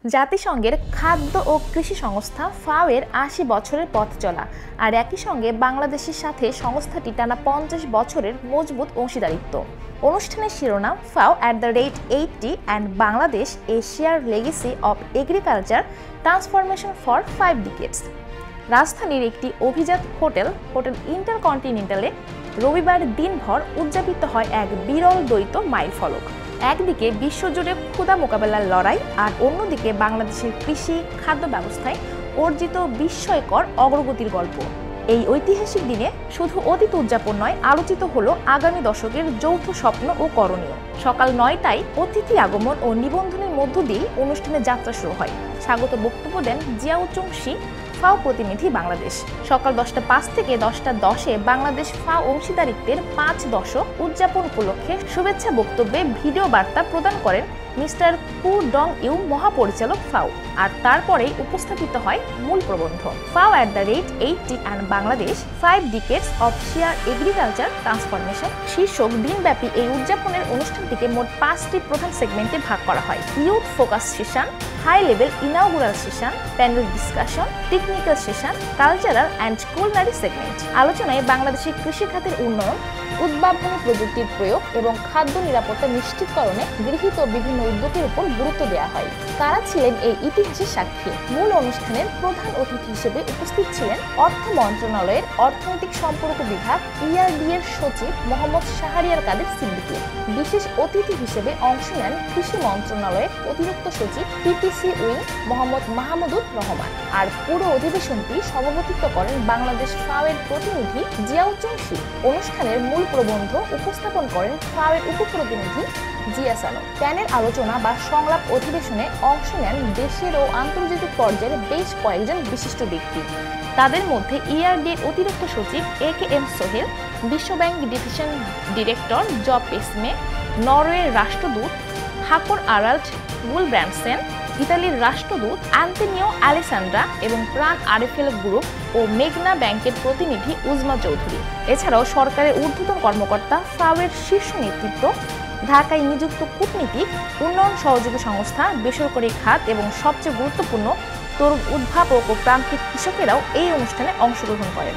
জাতিসংঘের খাদ্য ও কৃষি সংস্থা ফাও এর ৮০ বছরের পথ চলা, আর একই সঙ্গে বাংলাদেশের সাথে সংস্থাটি টানা ৫০ বছরের মজবুত অংশীদারিত্ব। অনুষ্ঠানের শিরোনাম ফাও @80 and Bangladesh A share legacy of agriculture transformation for 5 ডিকেডস। রাজধানীর একটি অভিজাত হোটেল ইন্টারকন্টিনেন্টালে রবিবার দিনভর উদযাপিত হয় এক বিরল দ্বৈত মাইলফলক। একদিকে বিশ্বজুড়ে ক্ষুধা মোকাবেলার লড়াই, আর অন্যদিকে বাংলাদেশের কৃষি খাদ্য ব্যবস্থায় অর্জিত বিস্ময়কর অগ্রগতির গল্প। এই ঐতিহাসিক দিনে শুধু অতীত উদযাপন নয়, আলোচিত হলো আগামী দশকের যৌথ স্বপ্ন ও করণীয়। সকাল ৯টায় অতিথি আগমন ও নিবন্ধনের মধ্য দিয়ে অনুষ্ঠানের যাত্রা শুরু হয়। স্বাগত বক্তব্য দেন জিয়াউচংশী, ফাও প্রতিনিধি বাংলাদেশ। সকাল 10:05 থেকে 10:10 বাংলাদেশ ফাও অংশীদারিত্বের 5 দশক উদযাপন উপলক্ষে শুভেচ্ছা বক্তব্যে ভিডিও বার্তা প্রদান করেন মিস্টার কু ডং ইউ, মহাপরিচালক ফাও। আর তারপরেই উপস্থাপিত হয় মূল প্রবন্ধ ফাও @80 and Bangladesh 5 ডিকেডস of share agriculture transformation শীর্ষক দিনব্যাপী এই উদযাপনের অনুষ্ঠানটিকে মোট 5টি প্রধান সেগমেন্টে ভাগ করা হয়: youth focus session, high level inaugural session, panel discussion, technical session, cultural and culinary segment. আলোচনায় বাংলাদেশের কৃষি খাতের উন্নয়ন, উদ্ভাবনী প্রযুক্তির প্রয়োগ এবং খাদ্য নিরাপত্তা নিশ্চিতকরণে গৃহীত বিভিন্ন উদ্যোগের উপর গুরুত্ব দেওয়া হয়। কারা ছিলেন এই ইতিহাসের সাক্ষী? মূল অনুষ্ঠানের প্রধান অতিথি হিসেবে উপস্থিত ছিলেন অর্থ মন্ত্রণালয়ের অর্থনৈতিক সম্পর্ক বিভাগ ERD এর সচিব মোহাম্মদ শাহরিয়ার কাদের সিদ্দিকী। বিশেষ অতিথি হিসেবে অংশ নেন কৃষি মন্ত্রণালয়ের অতিরিক্ত সচিব PTC উইং মোহাম্মদ মাহমুদুর রহমান। আর পুরো অধিবেশনটি সভাপতিত্ব করেন বাংলাদেশ ফাও এর প্রতিনিধি জিয়াউচংশী। অনুষ্ঠানের মূল প্রবন্ধ উপস্থাপন করেন ফাও এর উপপ্রতিনিধি জিয়াসানো। প্যানেল আলোচনা বা সংলাপ অধিবেশনে অংশ নেন দেশের ও আন্তর্জাতিক পর্যায়ের বেশ কয়েকজন বিশিষ্ট ব্যক্তি। তাদের মধ্যে ERD এর অতিরিক্ত সচিব AKM সোহেল, বিশ্বব্যাংক ডিভিশন ডিরেক্টর জব পেসমে, নরওয়ের রাষ্ট্রদূত হাকর আরাল্ড গুলব্র্যান্ডসেন, ইতালির রাষ্ট্রদূত আন্তোনিও আলেসান্ড্রা এবং প্রাণ RFL গ্রুপ ও মেঘনা ব্যাংকের প্রতিনিধি উজমা চৌধুরী। এছাড়াও সরকারের ঊর্ধ্বতন কর্মকর্তা, ফাও এর শীর্ষ নেতৃত্ব, ঢাকায় নিযুক্ত কূটনীতিক, উন্নয়ন সহযোগী সংস্থা, বেসরকারি খাত এবং সবচেয়ে গুরুত্বপূর্ণ তরুণ উদ্ভাবক ও প্রান্তিক কৃষকেরাও এই অনুষ্ঠানে অংশগ্রহণ করেন।